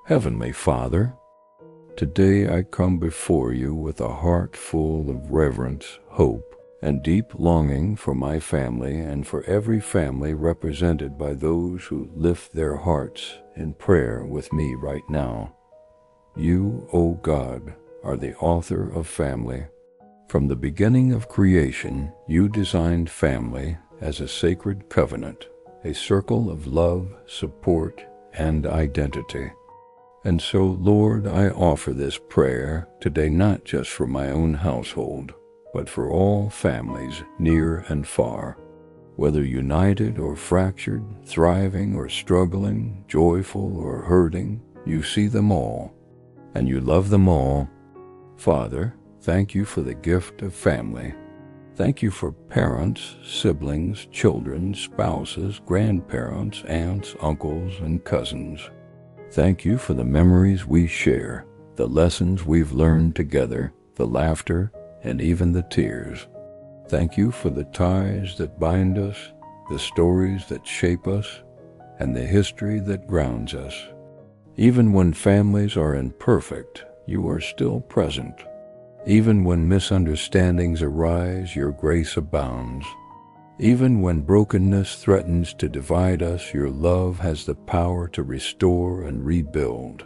Heavenly Father, today I come before you with a heart full of reverence, hope, and deep longing for my family and for every family represented by those who lift their hearts in prayer with me right now. You, O God, are the author of family. From the beginning of creation, you designed family as a sacred covenant, a circle of love, support, and identity. And so, Lord, I offer this prayer today not just for my own household, but for all families near and far. Whether united or fractured, thriving or struggling, joyful or hurting, you see them all, and you love them all. Father, thank you for the gift of family. Thank you for parents, siblings, children, spouses, grandparents, aunts, uncles, and cousins. Thank you for the memories we share, the lessons we've learned together, the laughter, and even the tears. Thank you for the ties that bind us, the stories that shape us, and the history that grounds us. Even when families are imperfect, you are still present. Even when misunderstandings arise, your grace abounds. Even when brokenness threatens to divide us, your love has the power to restore and rebuild.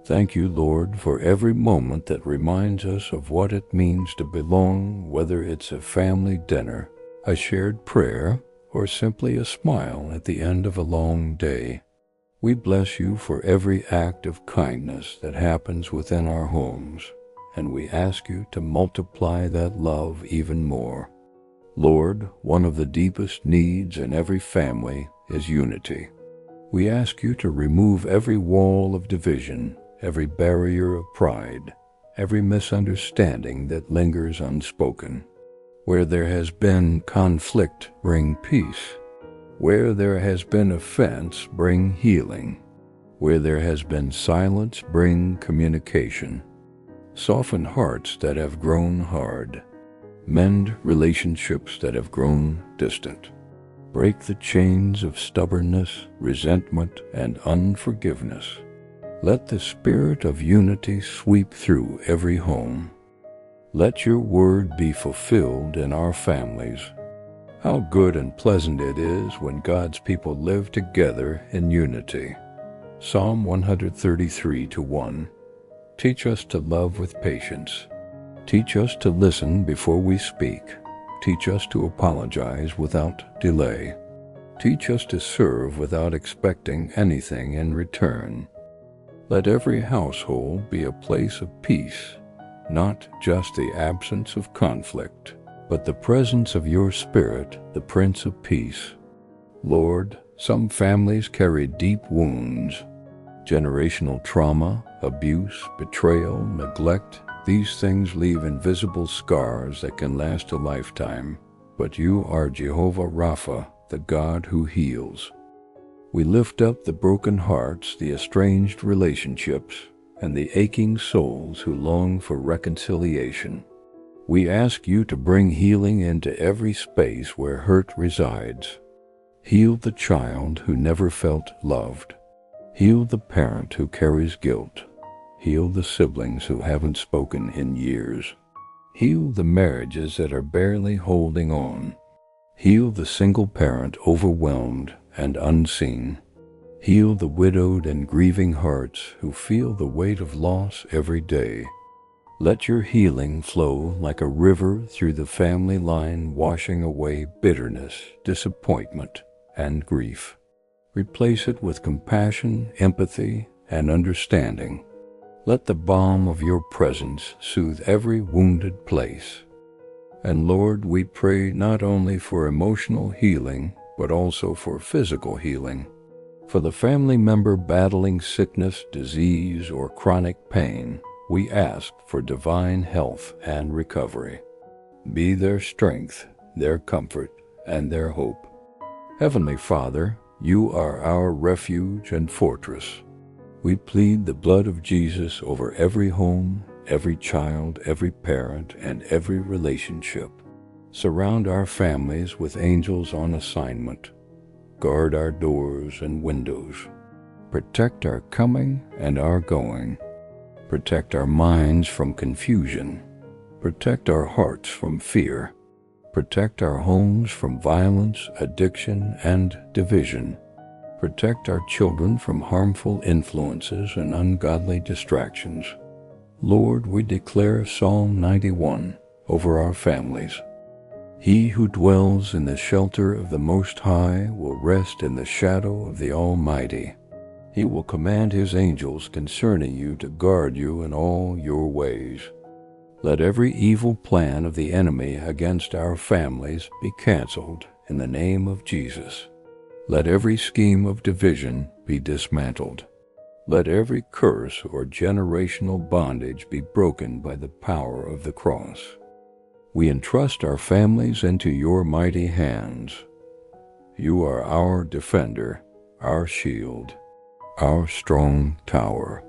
Thank you, Lord, for every moment that reminds us of what it means to belong, whether it's a family dinner, a shared prayer, or simply a smile at the end of a long day. We bless you for every act of kindness that happens within our homes, and we ask you to multiply that love even more. Lord, one of the deepest needs in every family is unity. We ask you to remove every wall of division, every barrier of pride, every misunderstanding that lingers unspoken. Where there has been conflict, bring peace. Where there has been offense, bring healing. Where there has been silence, bring communication. Soften hearts that have grown hard. Mend relationships that have grown distant. Break the chains of stubbornness, resentment, and unforgiveness. Let the spirit of unity sweep through every home. Let your word be fulfilled in our families. How good and pleasant it is when God's people live together in unity. Psalm 133:1. Teach us to love with patience. Teach us to listen before we speak. Teach us to apologize without delay. Teach us to serve without expecting anything in return. Let every household be a place of peace, not just the absence of conflict, but the presence of your Spirit, the Prince of Peace. Lord, some families carry deep wounds, generational trauma, abuse, betrayal, neglect. These things leave invisible scars that can last a lifetime, but you are Jehovah Rapha, the God who heals. We lift up the broken hearts, the estranged relationships, and the aching souls who long for reconciliation. We ask you to bring healing into every space where hurt resides. Heal the child who never felt loved. Heal the parent who carries guilt. Heal the siblings who haven't spoken in years. Heal the marriages that are barely holding on. Heal the single parent overwhelmed and unseen. Heal the widowed and grieving hearts who feel the weight of loss every day. Let your healing flow like a river through the family line, washing away bitterness, disappointment, and grief. Replace it with compassion, empathy, and understanding. Let the balm of your presence soothe every wounded place. And Lord, we pray not only for emotional healing, but also for physical healing. For the family member battling sickness, disease, or chronic pain, we ask for divine health and recovery. Be their strength, their comfort, and their hope. Heavenly Father, you are our refuge and fortress. We plead the blood of Jesus over every home, every child, every parent, and every relationship. Surround our families with angels on assignment. Guard our doors and windows. Protect our coming and our going. Protect our minds from confusion. Protect our hearts from fear. Protect our homes from violence, addiction, and division. Protect our children from harmful influences and ungodly distractions. Lord, we declare Psalm 91 over our families. He who dwells in the shelter of the Most High will rest in the shadow of the Almighty. He will command his angels concerning you to guard you in all your ways. Let every evil plan of the enemy against our families be canceled in the name of Jesus. Let every scheme of division be dismantled. Let every curse or generational bondage be broken by the power of the cross. We entrust our families into your mighty hands. You are our defender, our shield, our strong tower.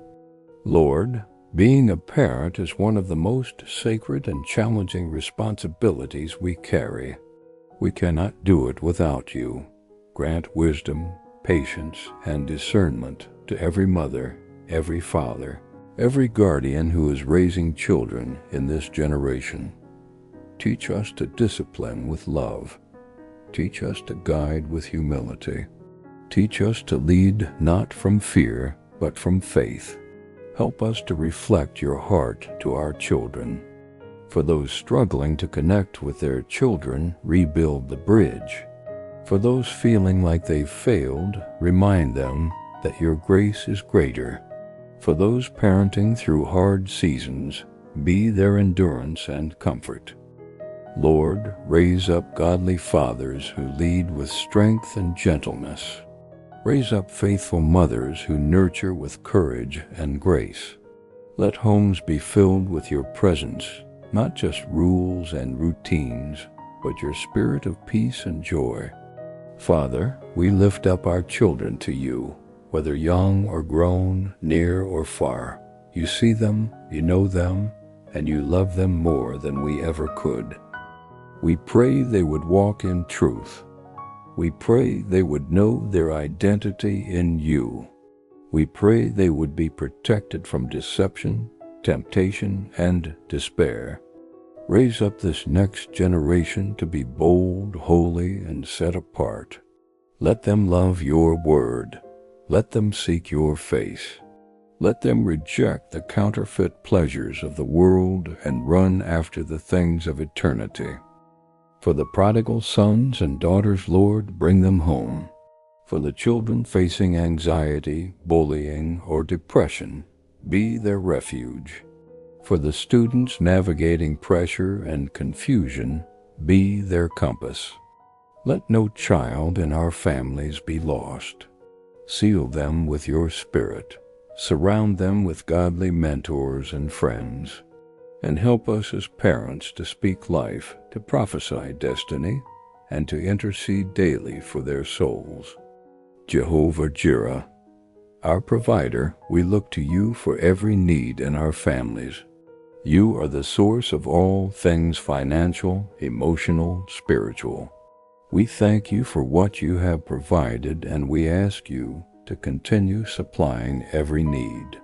Lord, being a parent is one of the most sacred and challenging responsibilities we carry. We cannot do it without you. Grant wisdom, patience, and discernment to every mother, every father, every guardian who is raising children in this generation. Teach us to discipline with love. Teach us to guide with humility. Teach us to lead not from fear, but from faith. Help us to reflect your heart to our children. For those struggling to connect with their children, rebuild the bridge. For those feeling like they've failed, remind them that your grace is greater. For those parenting through hard seasons, be their endurance and comfort. Lord, raise up godly fathers who lead with strength and gentleness. Raise up faithful mothers who nurture with courage and grace. Let homes be filled with your presence, not just rules and routines, but your spirit of peace and joy. Father, we lift up our children to you, whether young or grown, near or far. You see them, you know them, and you love them more than we ever could. We pray they would walk in truth. We pray they would know their identity in you. We pray they would be protected from deception, temptation, and despair. Raise up this next generation to be bold, holy, and set apart. Let them love your word. Let them seek your face. Let them reject the counterfeit pleasures of the world and run after the things of eternity. For the prodigal sons and daughters, Lord, bring them home. For the children facing anxiety, bullying, or depression, be their refuge. For the students navigating pressure and confusion, be their compass. Let no child in our families be lost. Seal them with your Spirit. Surround them with godly mentors and friends. And help us as parents to speak life, to prophesy destiny, and to intercede daily for their souls. Jehovah Jireh, our provider, we look to you for every need in our families. You are the source of all things financial, emotional, spiritual. We thank you for what you have provided, and we ask you to continue supplying every need.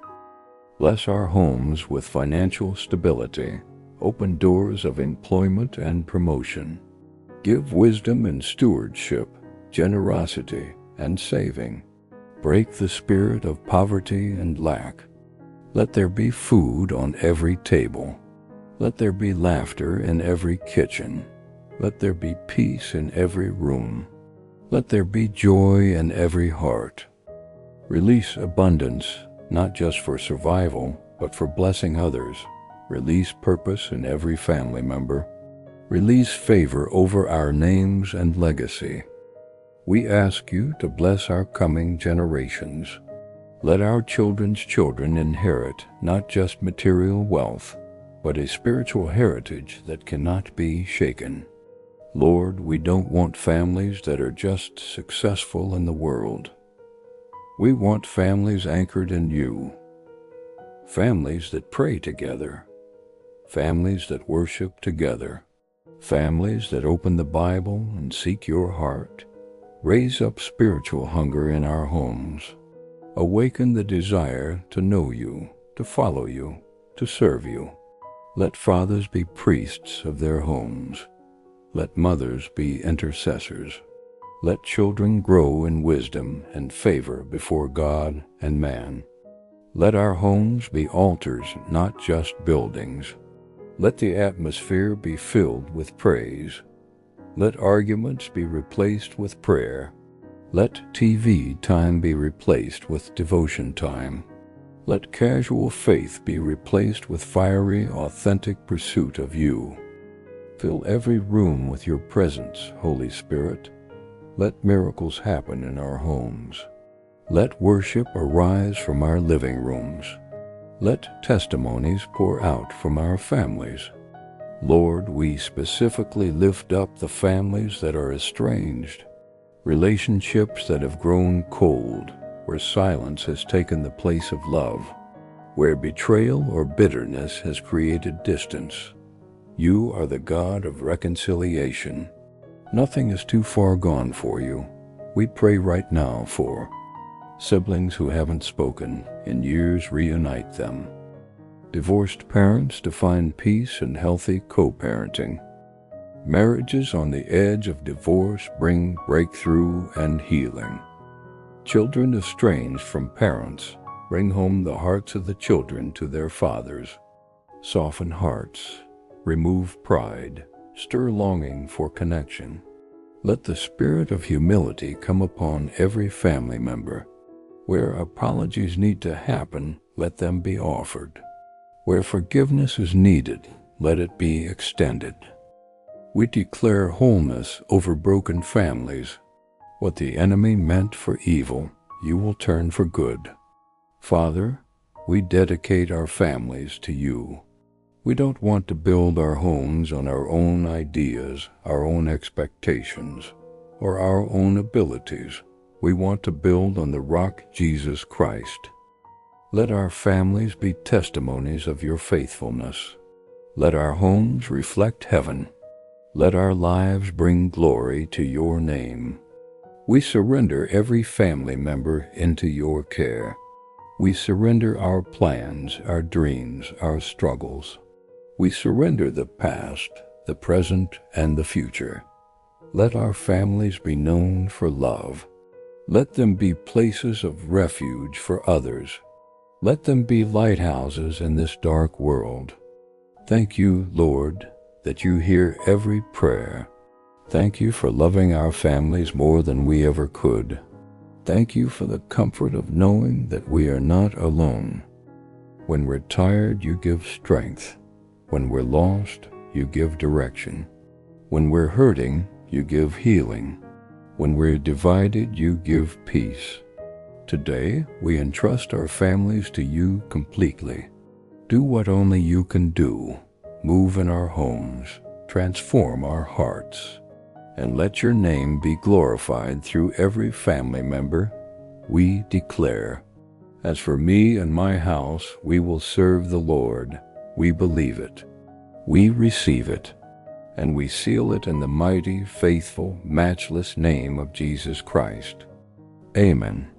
Bless our homes with financial stability. Open doors of employment and promotion. Give wisdom in stewardship, generosity, and saving. Break the spirit of poverty and lack. Let there be food on every table. Let there be laughter in every kitchen. Let there be peace in every room. Let there be joy in every heart. Release abundance, not just for survival, but for blessing others. Release purpose in every family member. Release favor over our names and legacy. We ask you to bless our coming generations. Let our children's children inherit not just material wealth, but a spiritual heritage that cannot be shaken. Lord, we don't want families that are just successful in the world. We want families anchored in you, families that pray together, families that worship together, families that open the Bible and seek your heart. Raise up spiritual hunger in our homes. Awaken the desire to know you, to follow you, to serve you. Let fathers be priests of their homes. Let mothers be intercessors. Let children grow in wisdom and favor before God and man. Let our homes be altars, not just buildings. Let the atmosphere be filled with praise. Let arguments be replaced with prayer. Let TV time be replaced with devotion time. Let casual faith be replaced with fiery, authentic pursuit of you. Fill every room with your presence, Holy Spirit. Let miracles happen in our homes. Let worship arise from our living rooms. Let testimonies pour out from our families. Lord, we specifically lift up the families that are estranged, relationships that have grown cold, where silence has taken the place of love, where betrayal or bitterness has created distance. You are the God of reconciliation. Nothing is too far gone for you. We pray right now for siblings who haven't spoken in years, reunite them. Divorced parents to find peace and healthy co-parenting. Marriages on the edge of divorce bring breakthrough and healing. Children estranged from parents bring home the hearts of the children to their fathers. Soften hearts, remove pride, stir longing for connection. Let the spirit of humility come upon every family member. Where apologies need to happen, let them be offered. Where forgiveness is needed, let it be extended. We declare wholeness over broken families. What the enemy meant for evil, you will turn for good. Father, we dedicate our families to you. We don't want to build our homes on our own ideas, our own expectations, or our own abilities. We want to build on the rock, Jesus Christ. Let our families be testimonies of your faithfulness. Let our homes reflect heaven. Let our lives bring glory to your name. We surrender every family member into your care. We surrender our plans, our dreams, our struggles. We surrender the past, the present, and the future. Let our families be known for love. Let them be places of refuge for others. Let them be lighthouses in this dark world. Thank you, Lord, that you hear every prayer. Thank you for loving our families more than we ever could. Thank you for the comfort of knowing that we are not alone. When we're tired, you give strength. When we're lost, you give direction. When we're hurting, you give healing. When we're divided, you give peace. Today, we entrust our families to you completely. Do what only you can do. Move in our homes, transform our hearts, and let your name be glorified through every family member. We declare, as for me and my house, we will serve the Lord. We believe it. We receive it. And we seal it in the mighty, faithful, matchless name of Jesus Christ. Amen.